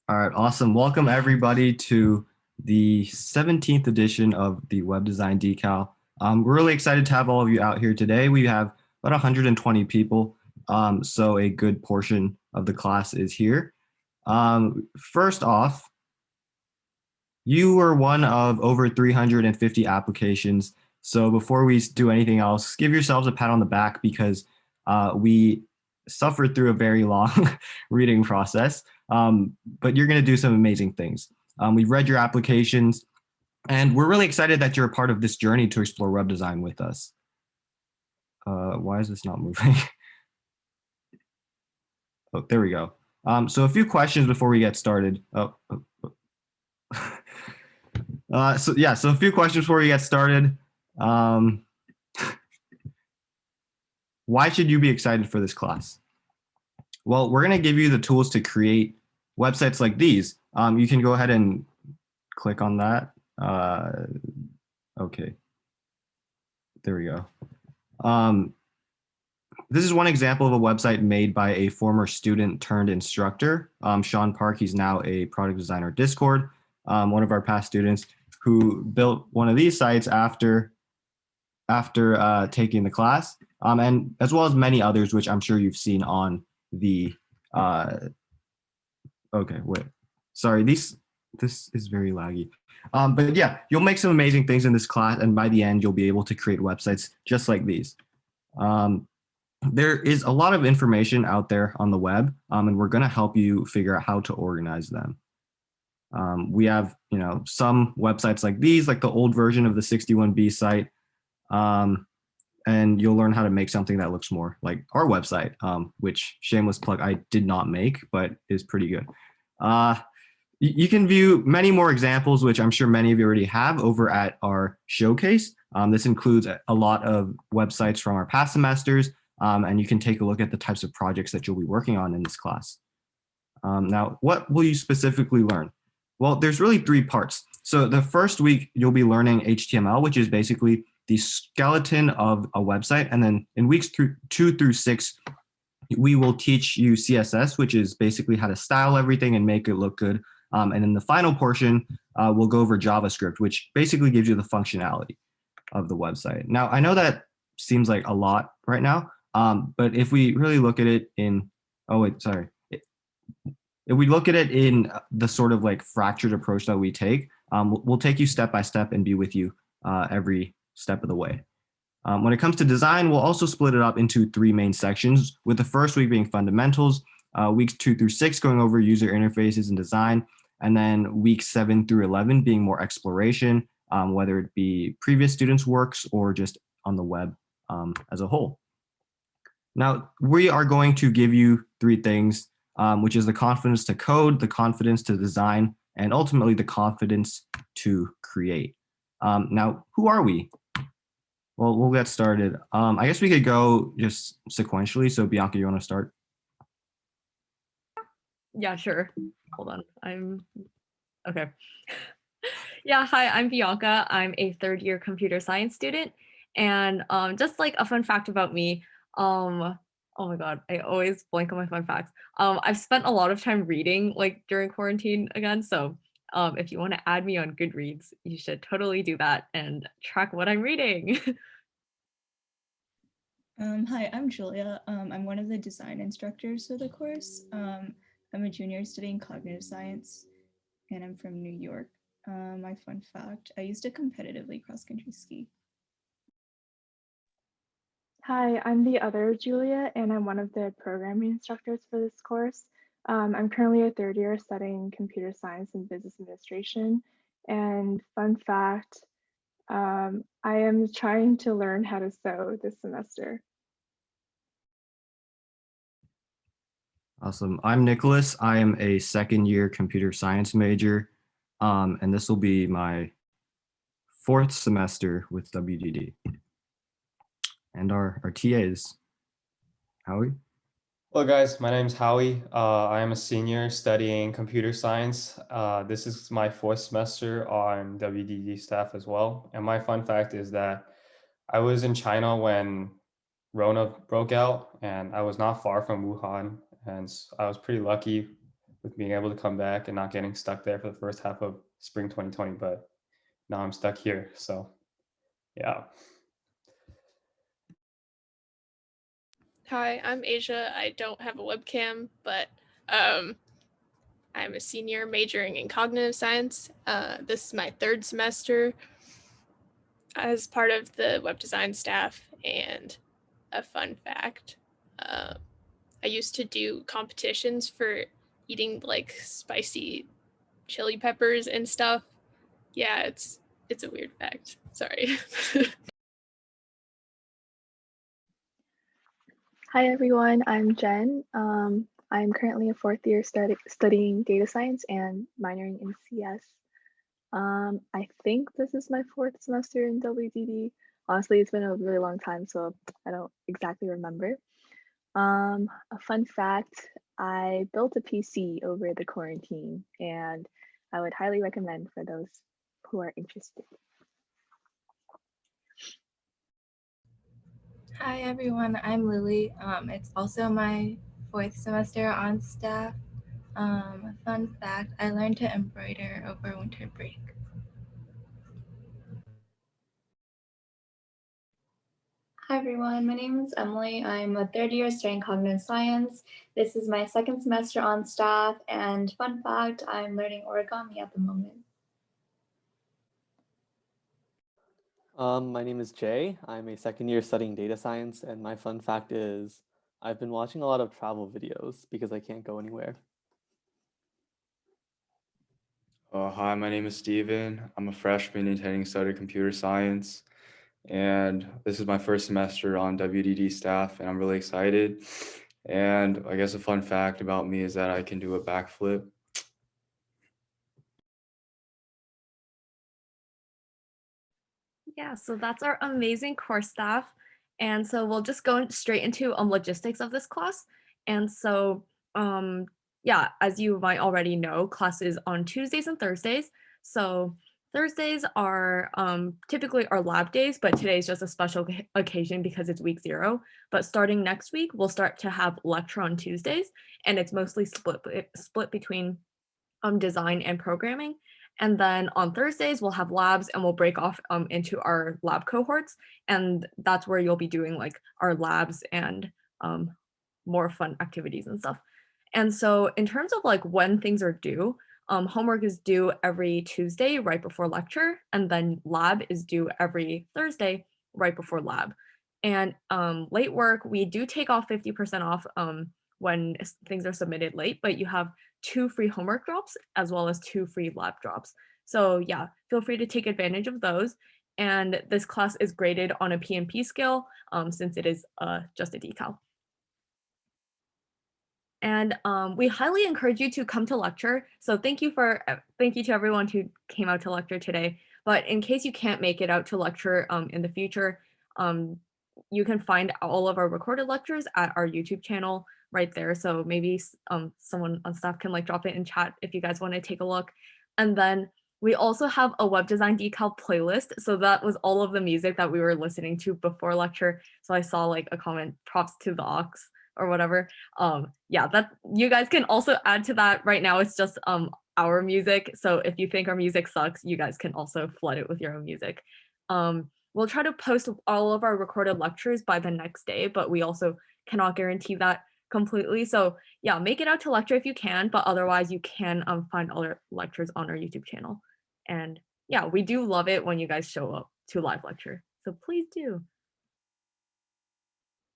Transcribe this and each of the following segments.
All right, awesome. Welcome everybody to the 17th edition of the Web Design Decal. We're really excited to have all of you out here today. We have about 120 people, so a good portion of the class is here. First off, you were one of over 350 applications. So before we do anything else, give yourselves a pat on the back because we suffered through a very long reading process. But you're going to do some amazing things. We've read your applications, and we're really excited that you're a part of this journey to explore web design with us. Why is this not moving? Oh, there we go. So a few questions before we get started. So a few questions before we get started. Um, why should you be excited for this class? Well, we're going to give you the tools to create websites like these. You can go ahead and click on that. Okay, there we go. This is one example of a website made by a former student turned instructor, Sean Park. He's now a product designer at Discord, one of our past students who built one of these sites after taking the class, and as well as many others, which I'm sure you've seen on the. Okay, wait, sorry, this is very laggy. But yeah, you'll make some amazing things in this class, and by the end, you'll be able to create websites just like these. There is a lot of information out there on the web, and we're going to help you figure out how to organize them. We have, some websites like these, like the old version of the 61B site, and you'll learn how to make something that looks more like our website, which shameless plug, I did not make, but is pretty good. You can view many more examples, which I'm sure many of you already have over at our showcase. This includes a lot of websites from our past semesters, and you can take a look at the types of projects that you'll be working on in this class. Now, what will you specifically learn? Well, there's really three parts. So the first week, you'll be learning HTML, which is basically the skeleton of a website. And then in weeks 2 through 6, we will teach you CSS, which is basically how to style everything and make it look good. And in the final portion, we'll go over JavaScript, which basically gives you the functionality of the website. Now, I know that seems like a lot right now, but if we really look at it in, if we look at it in the sort of like fractured approach that we take, we'll take you step by step and be with you every step of the way. When it comes to design, we'll also split it up into 3 main sections, with the first week being fundamentals, weeks 2 through 6 going over user interfaces and design, and then weeks 7 through 11 being more exploration, whether it be previous students' works or just on the web as a whole. Now, we are going to give you 3 things, which is the confidence to code, the confidence to design, and ultimately the confidence to create. Now, who are we? Well, we'll get started. I guess we could go just sequentially. So Bianca, you want to start? Yeah, sure. Hold on. Okay. Yeah, hi, I'm Bianca. I'm a third-year computer science student. And just like a fun fact about me, oh my God, I always blank on my fun facts. I've spent a lot of time reading like during quarantine again. So if you want to add me on Goodreads, you should totally do that and track what I'm reading. Hi, I'm Julia. I'm one of the design instructors for the course. I'm a junior studying cognitive science, and I'm from New York. My fun fact, I used to competitively cross-country ski. Hi, I'm the other Julia, and I'm one of the programming instructors for this course. I'm currently a third year studying computer science and business administration. And fun fact, I am trying to learn how to sew this semester. Awesome. I'm Nicholas. I am a second-year computer science major, and this will be my 4th semester with WDD. And our TAs, Howie. Hello guys, my name is Howie. I am a senior studying computer science. This is my 4th semester on WDD staff as well. And my fun fact is that I was in China when Rona broke out, and I was not far from Wuhan. And I was pretty lucky with being able to come back and not getting stuck there for the first half of spring 2020. But now I'm stuck here. So yeah. Hi, I'm Asia. I don't have a webcam, but I'm a senior majoring in cognitive science. This is my third semester as part of the web design staff. And a fun fact, I used to do competitions for eating like spicy chili peppers and stuff. Yeah, it's a weird fact. Sorry. Hi everyone, I'm Jen. I'm currently a fourth year studying data science and minoring in CS. I think this is my fourth semester in WDD. Honestly, it's been a really long time, so I don't exactly remember. A fun fact, I built a PC over the quarantine, and I would highly recommend for those who are interested. Hi everyone, I'm Lily. It's also my fourth semester on staff. Fun fact, I learned to embroider over winter break. Hi everyone, my name is Emily. I'm a third year studying cognitive science. This is my second semester on staff, and fun fact, I'm learning origami at the moment. My name is Jay. I'm a second year studying data science, and my fun fact is I've been watching a lot of travel videos because I can't go anywhere. Hi, my name is Steven. I'm a freshman intending to study computer science, and this is my first semester on WDD staff, and I'm really excited. And I guess a fun fact about me is that I can do a backflip. Yeah, so that's our amazing course staff. And so we'll just go straight into logistics of this class. And so yeah, as you might already know, class is on Tuesdays and Thursdays. So Thursdays are typically our lab days, but today is just a special occasion because it's week 0. But starting next week, we'll start to have lecture on Tuesdays, and it's mostly split between design and programming. And then on Thursdays, we'll have labs and we'll break off into our lab cohorts. And that's where you'll be doing like our labs and more fun activities and stuff. And so in terms of like when things are due, homework is due every Tuesday right before lecture. And then lab is due every Thursday right before lab. And late work, we do take off 50% off when things are submitted late, but you have 2 free homework drops as well as 2 free lab drops. So yeah, feel free to take advantage of those. And this class is graded on a PMP scale since it is just a decal. And we highly encourage you to come to lecture. So thank you to everyone who came out to lecture today. But in case you can't make it out to lecture in the future, you can find all of our recorded lectures at our YouTube channel right there. So maybe someone on staff can like drop it in chat if you guys want to take a look. And then we also have a web design decal playlist. So that was all of the music that we were listening to before lecture. So I saw like a comment, props to the aux or whatever. Yeah, that you guys can also add to that. Right now it's just our music. So if you think our music sucks, you guys can also flood it with your own music. We'll try to post all of our recorded lectures by the next day, but we also cannot guarantee that completely. So yeah, make it out to lecture if you can, but otherwise you can find all our lectures on our YouTube channel. And yeah, we do love it when you guys show up to live lecture. So please do.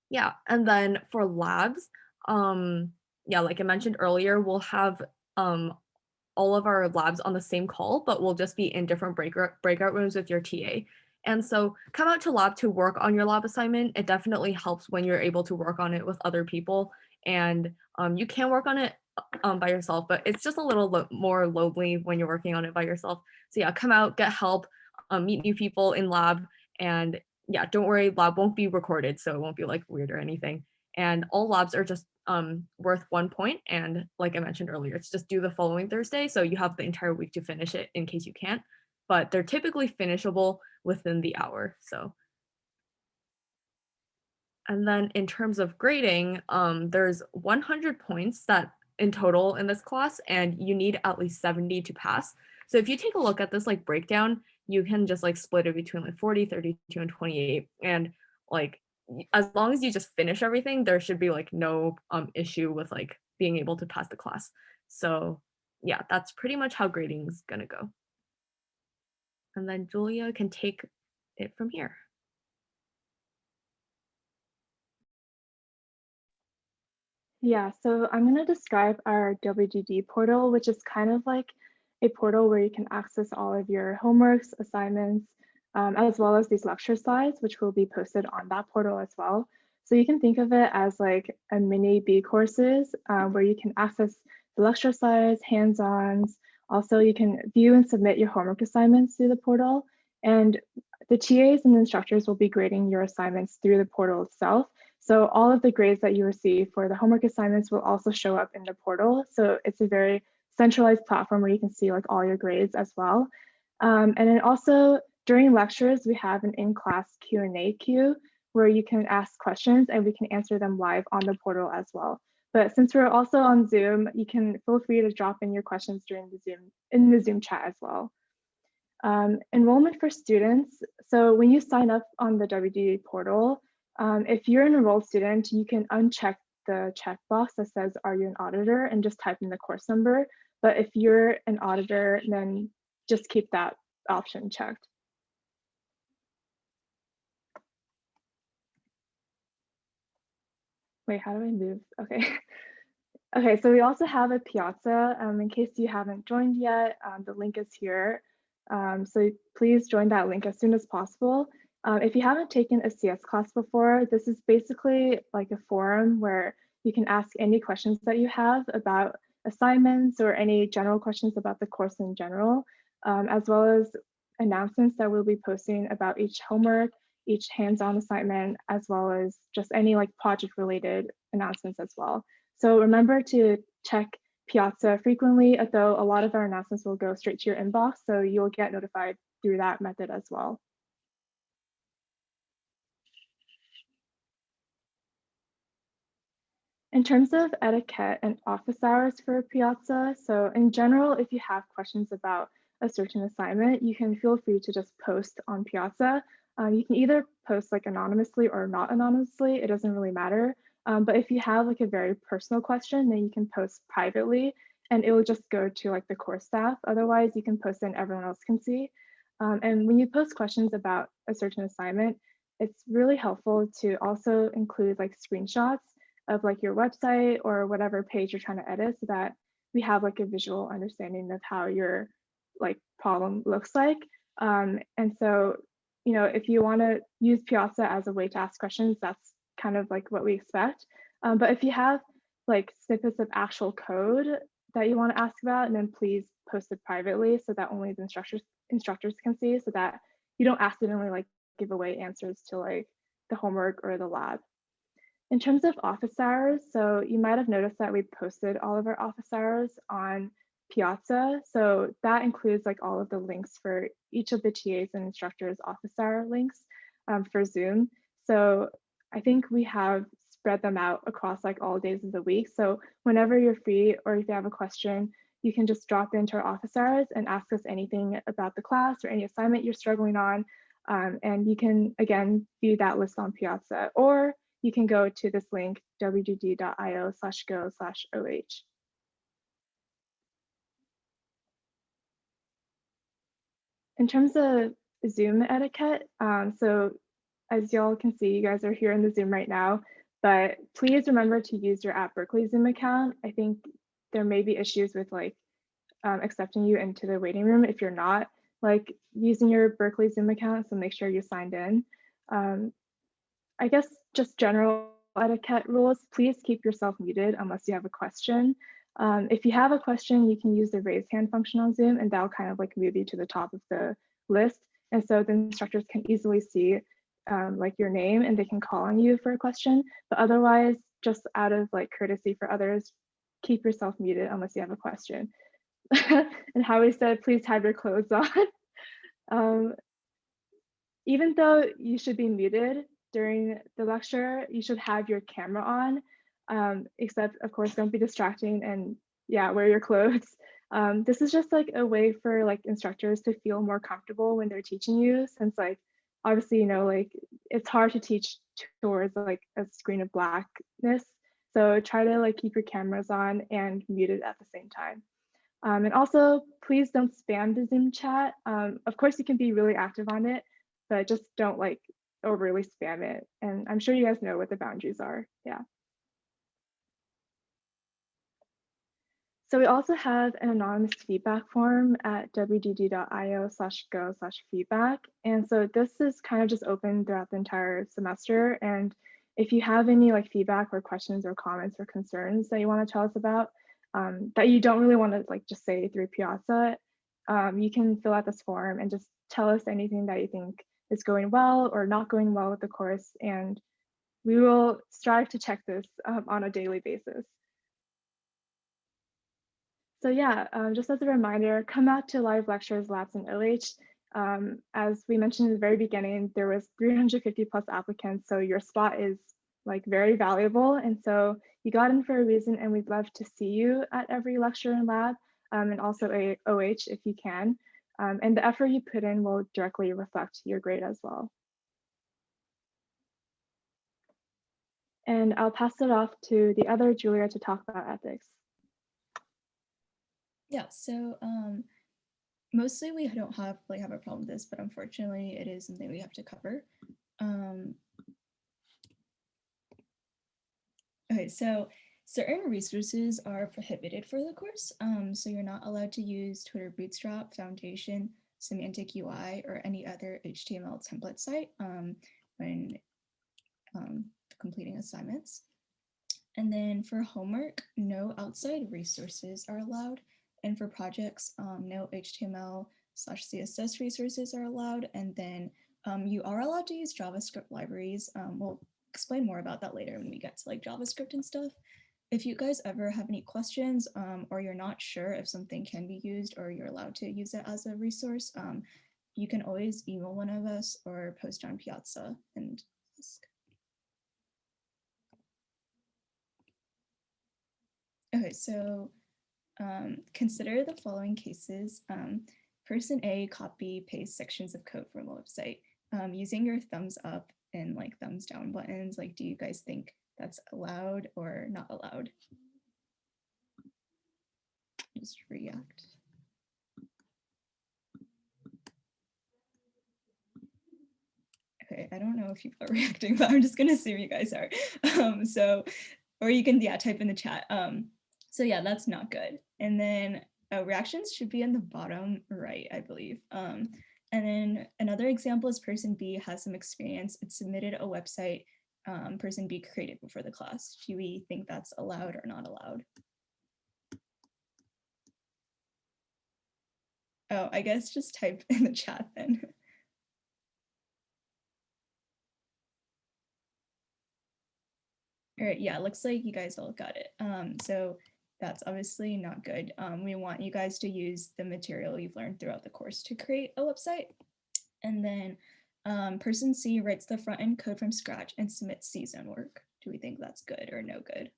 Yeah, and then for labs, yeah, like I mentioned earlier, we'll have all of our labs on the same call, but we'll just be in different breakout rooms with your TA. And so come out to lab to work on your lab assignment. It definitely helps when you're able to work on it with other people. And you can work on it by yourself, but it's just a little more lonely when you're working on it by yourself. So yeah, come out, get help, meet new people in lab. And yeah, don't worry, lab won't be recorded, so it won't be like weird or anything. And all labs are just worth 1 point. And like I mentioned earlier, it's just due the following Thursday. So you have the entire week to finish it in case you can't, but they're typically finishable within the hour. So. And then in terms of grading, there's 100 points that in total in this class, and you need at least 70 to pass. So if you take a look at this like breakdown, you can just like split it between like 40, 32, and 28. And like as long as you just finish everything, there should be like no issue with like being able to pass the class. So yeah, that's pretty much how grading is gonna go. And then Julia can take it from here. Yeah, so I'm going to describe our WDD portal, which is kind of like a portal where you can access all of your homeworks, assignments, as well as these lecture slides, which will be posted on that portal as well. So you can think of it as like a mini B courses where you can access the lecture slides, hands-ons. Also, you can view and submit your homework assignments through the portal. And the TAs and instructors will be grading your assignments through the portal itself. So all of the grades that you receive for the homework assignments will also show up in the portal. So it's a very centralized platform where you can see like all your grades as well. And then also during lectures, we have an in-class Q&A queue where you can ask questions and we can answer them live on the portal as well. But since we're also on Zoom, you can feel free to drop in your questions during the Zoom chat as well. Enrollment for students. So when you sign up on the WDD portal, if you're an enrolled student, you can uncheck the checkbox that says, are you an auditor, and just type in the course number. But if you're an auditor, then just keep that option checked. Wait, how do I move? Okay. Okay, so we also have a Piazza. In case you haven't joined yet, the link is here. So please join that link as soon as possible. If you haven't taken a CS class before, this is basically like a forum where you can ask any questions that you have about assignments or any general questions about the course in general, as well as announcements that we'll be posting about each homework, each hands-on assignment, as well as just any like project related announcements as well. So remember to check Piazza frequently, although a lot of our announcements will go straight to your inbox, so you'll get notified through that method as well. In terms of etiquette and office hours for Piazza, so in general, if you have questions about a certain assignment, you can feel free to just post on Piazza. You can either post like anonymously or not anonymously, it doesn't really matter. But if you have like a very personal question, then you can post privately and it will just go to like the course staff. Otherwise, you can post and everyone else can see. And when you post questions about a certain assignment, it's really helpful to also include like screenshots of like your website or whatever page you're trying to edit so that we have like a visual understanding of how your like problem looks like. And so, you know, if you want to use Piazza as a way to ask questions, that's kind of like what we expect. But if you have like snippets of actual code that you want to ask about, and then please post it privately so that only the instructors can see, so that you don't accidentally like give away answers to like the homework or the lab. In terms of office hours, so you might have noticed that we posted all of our office hours on Piazza. So that includes like all of the links for each of the TAs and instructors' office hour links for Zoom. So I think we have spread them out across like all days of the week. So whenever you're free or if you have a question, you can just drop into our office hours and ask us anything about the class or any assignment you're struggling on. And you can, again, view that list on Piazza, or you can go to this link, wdd.io/go/oh. In terms of Zoom etiquette, so as y'all can see, you guys are here in the Zoom right now, but please remember to use your @Berkeley Zoom account. I think there may be issues with like accepting you into the waiting room if you're not like using your Berkeley Zoom account, so make sure you're signed in. I guess just general etiquette rules, please keep yourself muted unless you have a question. If you have a question, you can use the raise hand function on Zoom and that'll kind of like move you to the top of the list. And so the instructors can easily see like your name and they can call on you for a question. But otherwise, just out of like courtesy for others, keep yourself muted unless you have a question. And Howie said, please have your clothes on. Even though you should be muted during the lecture, you should have your camera on. except of course, don't be distracting and yeah, wear your clothes. This is just like a way for like instructors to feel more comfortable when they're teaching you, since like obviously, you know, like it's hard to teach towards like a screen of blackness. So try to like keep your cameras on and muted at the same time. And also, please don't spam the Zoom chat. Of course, you can be really active on it, but just don't like overly spam it. And I'm sure you guys know what the boundaries are. Yeah. So we also have an anonymous feedback form at wdd.io/go/feedback. And so this is kind of just open throughout the entire semester. And if you have any like feedback or questions or comments or concerns that you want to tell us about, that you don't really want to like just say through Piazza, you can fill out this form and just tell us anything that you think is going well or not going well with the course. And we will strive to check this on a daily basis. So yeah, just as a reminder, come out to live lectures, labs, and OH. As we mentioned in the very beginning, there was 350 plus applicants, so your spot is like very valuable. And so you got in for a reason, and we'd love to see you at every lecture and lab, and also a OH if you can. And the effort you put in will directly reflect your grade as well. And I'll pass it off to the other Julia to talk about ethics. Yeah, so mostly we don't have a problem with this, but unfortunately it is something we have to cover. Okay, so certain resources are prohibited for the course. So you're not allowed to use Twitter Bootstrap, Foundation, Semantic UI, or any other HTML template site when completing assignments. And then for homework, no outside resources are allowed. And for projects, no HTML/CSS resources are allowed. And then you are allowed to use JavaScript libraries. We'll explain more about that later when we get to like JavaScript and stuff. If you guys ever have any questions or you're not sure if something can be used or you're allowed to use it as a resource, you can always email one of us or post on Piazza and ask. Okay, so consider the following cases. Person A copy paste sections of code from a website using your thumbs up and like thumbs down buttons. Like, do you guys think that's allowed or not allowed? Just react. Okay, I don't know if people are reacting, but I'm just gonna assume you guys are. Or you can type in the chat. So yeah, that's not good. And then reactions should be in the bottom right, I believe. And then another example is person B has some experience. It submitted a website person B created before the class. Do we think that's allowed or not allowed? Oh, I guess just type in the chat then. All right, yeah, looks like you guys all got it. So that's obviously not good. We want you guys to use the material you've learned throughout the course to create a website. And then person C writes the front end code from scratch and submits C's own work. Do we think that's good or no good?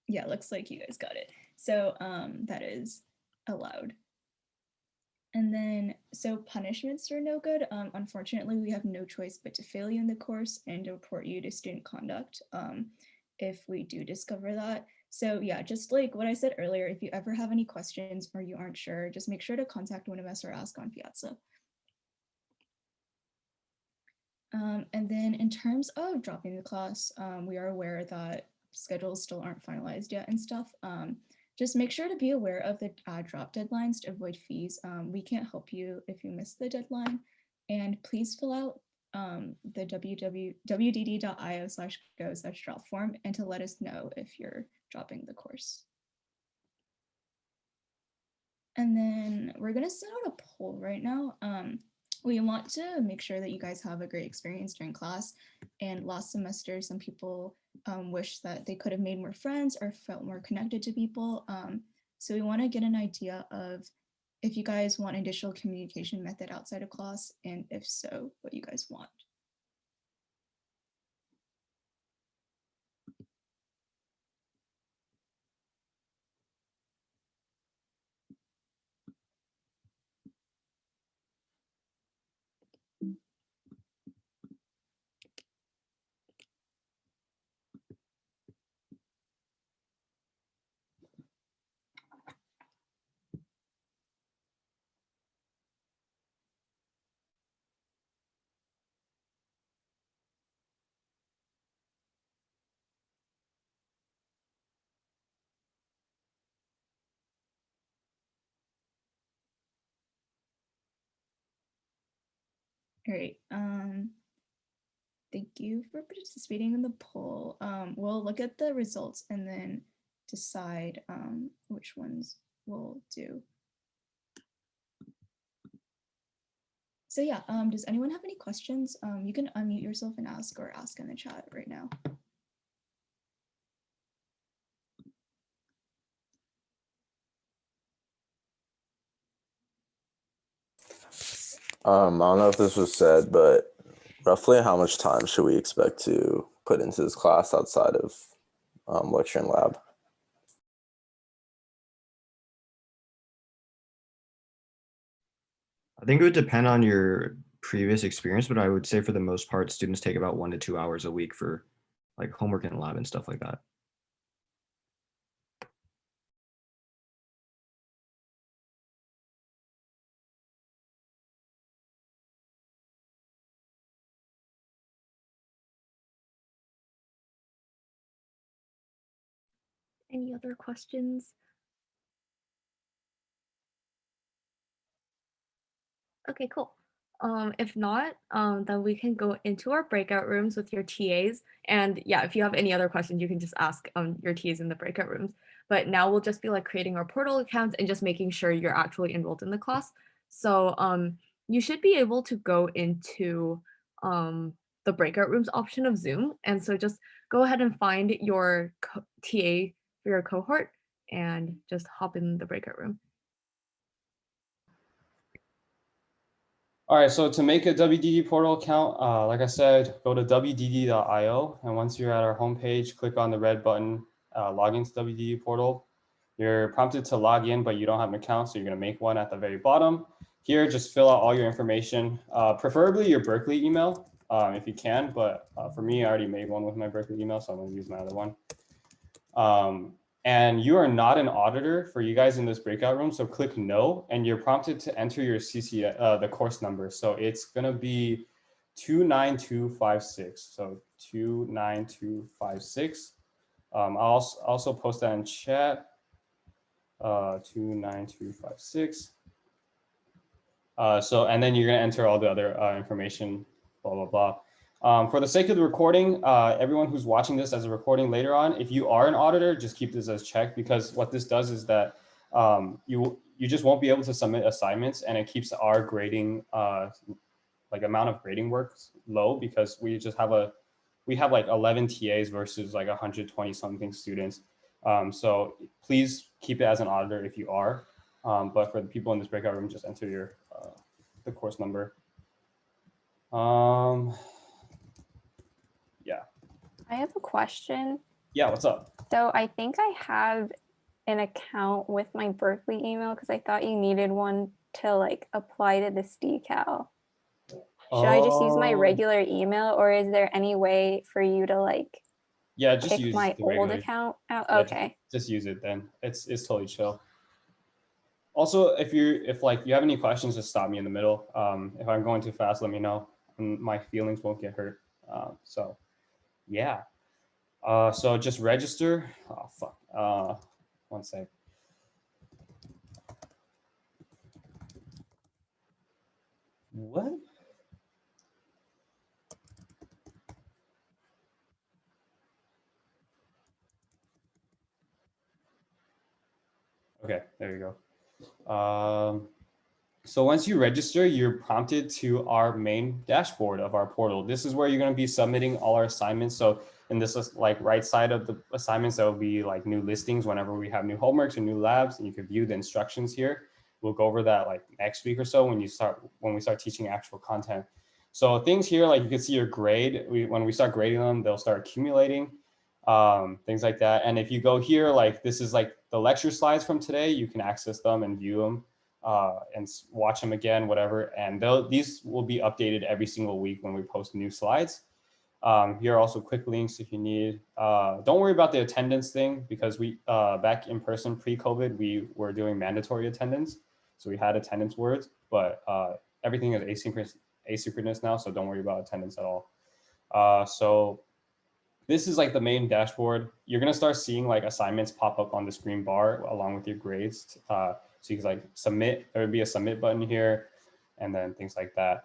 Yeah, looks like you guys got it. So that is allowed. And then, so punishments are no good. Unfortunately, we have no choice but to fail you in the course and to report you to student conduct if we do discover that. So yeah, just like what I said earlier, if you ever have any questions or you aren't sure, just make sure to contact one of us or ask on Piazza. And then in terms of dropping the class, we are aware that schedules still aren't finalized yet and stuff. Just make sure to be aware of the drop deadlines to avoid fees. We can't help you if you miss the deadline. And please fill out the wdd.io/go/drop form and to let us know if you're dropping the course. And then we're gonna send out a poll right now. We want to make sure that you guys have a great experience during class. And last semester, some people wish that they could have made more friends or felt more connected to people. So we want to get an idea of if you guys want additional communication method outside of class, and if so, what you guys want. All right. Thank you for participating in the poll. We'll look at the results and then decide which ones we'll do. So yeah, does anyone have any questions? You can unmute yourself and ask, or ask in the chat right now. I don't know if this was said, but roughly how much time should we expect to put into this class outside of lecture and lab? I think it would depend on your previous experience, but I would say for the most part, students take about 1 to 2 hours a week for like homework and lab and stuff like that. Any other questions? Okay, cool. If not, then we can go into our breakout rooms with your TAs. And yeah, if you have any other questions, you can just ask your TAs in the breakout rooms. But now we'll just be like creating our portal accounts and just making sure you're actually enrolled in the class. So you should be able to go into the breakout rooms option of Zoom. And so just go ahead and find your TA for your cohort and just hop in the breakout room. All right, so to make a WDD portal account, like I said, go to wdd.io. And once you're at our homepage, click on the red button, log into WDD portal. You're prompted to log in, but you don't have an account, so you're gonna make one at the very bottom. Here, just fill out all your information, preferably your Berkeley email, if you can, but for me, I already made one with my Berkeley email, so I'm gonna use my other one. And you are not an auditor for you guys in this breakout room. So click no, and you're prompted to enter your the course number. So it's gonna be 29256. So 29256. I'll also post that in chat. 29256. And then you're gonna enter all the other information, blah, blah, blah. For the sake of the recording, everyone who's watching this as a recording later on, if you are an auditor, just keep this as checked, because what this does is that you just won't be able to submit assignments, and it keeps our grading, like amount of grading work low, because we have like 11 TAs versus like 120 something students. So please keep it as an auditor if you are, but for the people in this breakout room, just enter your the course number. Yeah. I have a question. Yeah, what's up? So I think I have an account with my Berkeley email because I thought you needed one to like apply to this decal. Should I just use my regular email, or is there any way for you to like just pick use my the old regular account out? Yeah, Okay. just use it then. It's totally chill. Also, if you have any questions, just stop me in the middle. If I'm going too fast, let me know, and my feelings won't get hurt. So yeah. So just register. Oh fuck. One sec. What? Okay, there you go. So once you register, you're prompted to our main dashboard of our portal. This is where you're going to be submitting all our assignments. So in this like right side of the assignments, there will be like new listings whenever we have new homeworks or new labs, and you can view the instructions here. We'll go over that like next week or so when we start teaching actual content. So things here, like you can see your grade. When we start grading them, they'll start accumulating, things like that. And if you go here, like this is like the lecture slides from today, you can access them and view them and watch them again, whatever. And these will be updated every single week when we post new slides. Here are also quick links if you need. Don't worry about the attendance thing, because we back in person pre-COVID, we were doing mandatory attendance. So we had attendance words, but everything is asynchronous now, so don't worry about attendance at all. So this is like the main dashboard. You're gonna start seeing like assignments pop up on the screen bar along with your grades. So you can like submit, there would be a submit button here, and then things like that.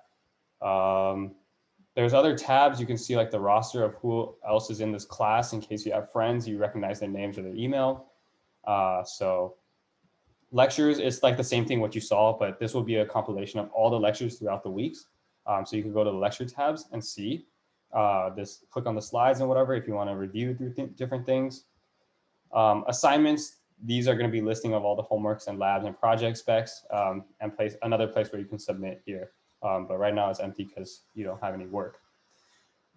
There's other tabs. You can see like the roster of who else is in this class in case you have friends, you recognize their names or their email. So lectures, it's like the same thing what you saw, but this will be a compilation of all the lectures throughout the weeks. So you can go to the lecture tabs and see this, click on the slides and whatever if you want to review through different things. Assignments, these are going to be listing of all the homeworks and labs and project specs, and another place where you can submit here. But right now it's empty because you don't have any work.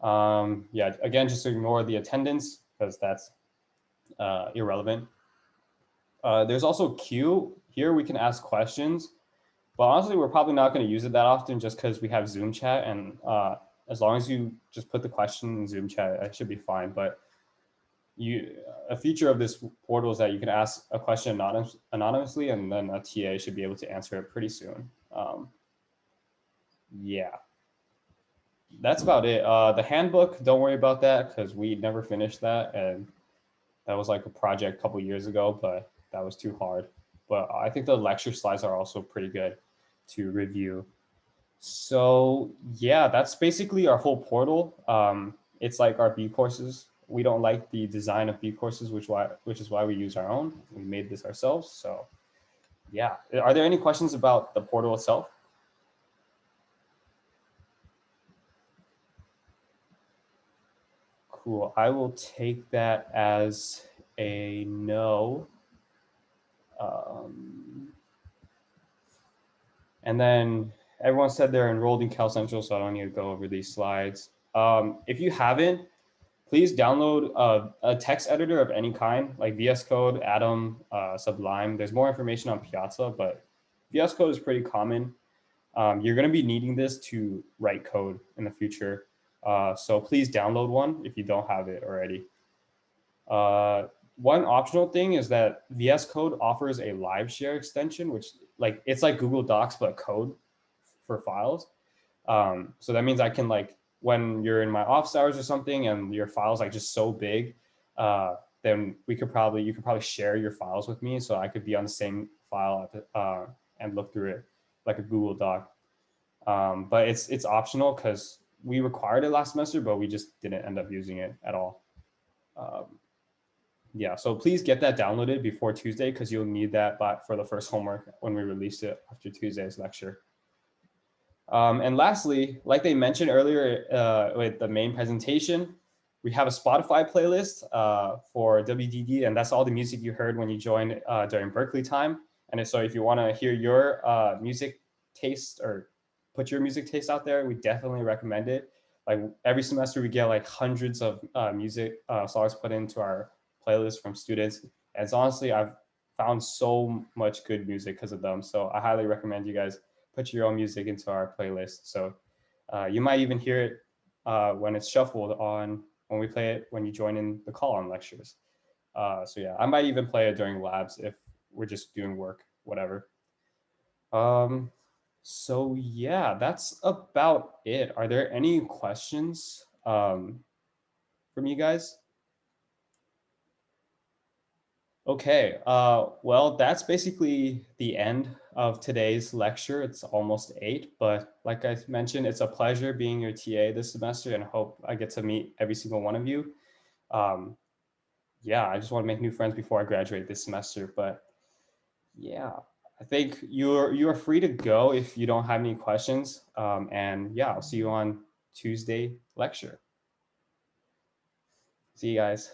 Yeah, again, just ignore the attendance because that's irrelevant. There's also Q. Here we can ask questions, but honestly, we're probably not going to use it that often just because we have Zoom chat, and as long as you just put the question in Zoom chat, it should be fine. But a feature of this portal is that you can ask a question anonymously, and then a TA should be able to answer it pretty soon. Yeah, that's about it. The handbook, don't worry about that because we never finished that, and that was like a project a couple years ago, but that was too hard. But I think the lecture slides are also pretty good to review. So yeah, that's basically our whole portal. It's like our B courses. We don't like the design of B courses, which is why we use our own. We made this ourselves. So yeah, are there any questions about the portal itself? Cool. I will take that as a no. And then everyone said they're enrolled in Cal Central, so I don't need to go over these slides. If you haven't, please download a text editor of any kind, like VS Code, Atom, Sublime. There's more information on Piazza, but VS Code is pretty common. You're going to be needing this to write code in the future. So please download one if you don't have it already. One optional thing is that VS Code offers a live share extension, which it's like Google Docs, but code for files. So that means I can when you're in my office hours or something and your file's like just so big, then you could probably share your files with me. So I could be on the same file and look through it like a Google Doc. But it's optional because we required it last semester, but we just didn't end up using it at all. Yeah, so please get that downloaded before Tuesday because you'll need that for the first homework when we release it after Tuesday's lecture. And lastly, like they mentioned earlier with the main presentation, we have a Spotify playlist for WDD, and that's all the music you heard when you joined during Berkeley time. And so if you want to hear your music taste or put your music taste out there, we definitely recommend it. Like every semester we get like hundreds of music songs put into our playlist from students. And so honestly, I've found so much good music because of them. So I highly recommend you guys put your own music into our playlist. So you might even hear it when it's shuffled on, when we play it, when you join in the call on lectures. So yeah, I might even play it during labs if we're just doing work, whatever. So yeah, that's about it. Are there any questions from you guys? Okay, well, that's basically the end of today's lecture. It's almost 8, but like I mentioned, it's a pleasure being your TA this semester and I hope I get to meet every single one of you. Yeah, I just want to make new friends before I graduate this semester, but yeah, I think you're free to go if you don't have any questions. And yeah, I'll see you on Tuesday lecture. See you guys.